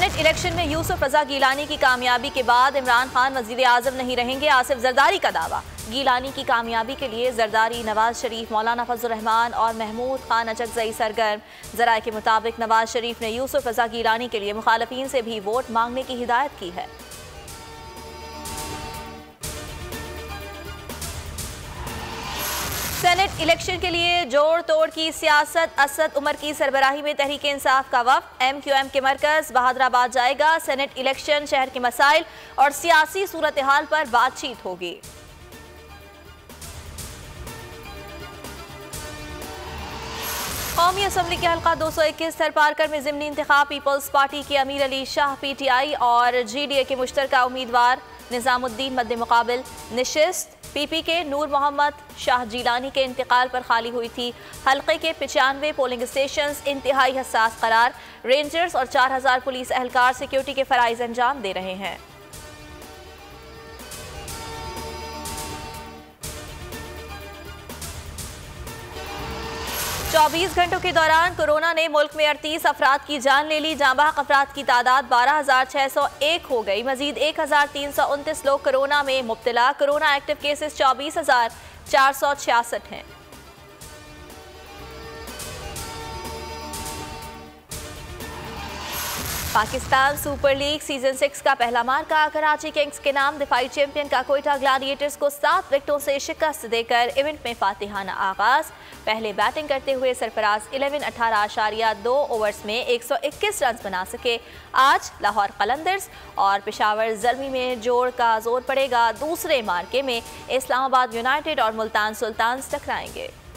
Senate election में यूसुफ रजा गीलानी की कामयाबी के बाद इमरान खान वजीर आजम नहीं रहेंगे, आसिफ जरदारी का दावा। गीलानी की कामयाबी के लिए जरदारी, नवाज शरीफ, मौलाना फजल रहमान और महमूद खान अचकजई सरगर्म। जराये के मुताबिक नवाज शरीफ ने यूसुफ रजा गीलानी के लिए मुखालफीन से भी वोट मांगने की हिदायत की है। सेनेट इलेक्शन के लिए जोड़ तोड़ की सियासत। असद उमर की सरबराही में तहरीक इंसाफ का वफ्द MQM के मरकज बहादुराबाद जाएगा। सेनेट इलेक्शन, शहर के मसाइल और सियासी सूरत हाल पर बातचीत होगी। कौमी असम्बली के हल्का 221 थरपारकर में ज़िमनी इंतखाब। पीपल्स पार्टी के अमीर अली शाह PTI और GDA के मुश्तरका उम्मीदवार निज़ामुद्दीन मद्दे मुकाबिल निशिस्त। PP के नूर मोहम्मद शाह जीलानी के इंतकाल पर खाली हुई थी। हल्के के 95 पोलिंग स्टेशन इंतहाई हसास करार। रेंजर्स और 4000 पुलिस एहलकार सिक्योरिटी के फराइज अंजाम दे रहे हैं। 24 घंटों के दौरान कोरोना ने मुल्क में 38 अफराद की जान ले ली। जांबाक अफराद की तादाद 12,601 हो गई। मजीद 1,329 लोग कोरोना में मुब्तला। कोरोना एक्टिव केसेस 24,466 हैं। पाकिस्तान सुपर लीग सीजन 6 का पहला मार्का कराची किंग्स के नाम। दिफाई चैंपियन का कोयटा ग्लैडिएटर्स को 7 विकेटों से शिकस्त देकर इवेंट में फातिहाना आगाज। पहले बैटिंग करते हुए सरफराज 18.2 ओवर्स में 121 रन बना सके। आज लाहौर कलंदर्स और पेशावर ज़ल्मी में जोड़ का जोर पड़ेगा। दूसरे मार्के में इस्लामाबाद यूनाइटेड और मुल्तान सुल्तान्स टकराएंगे।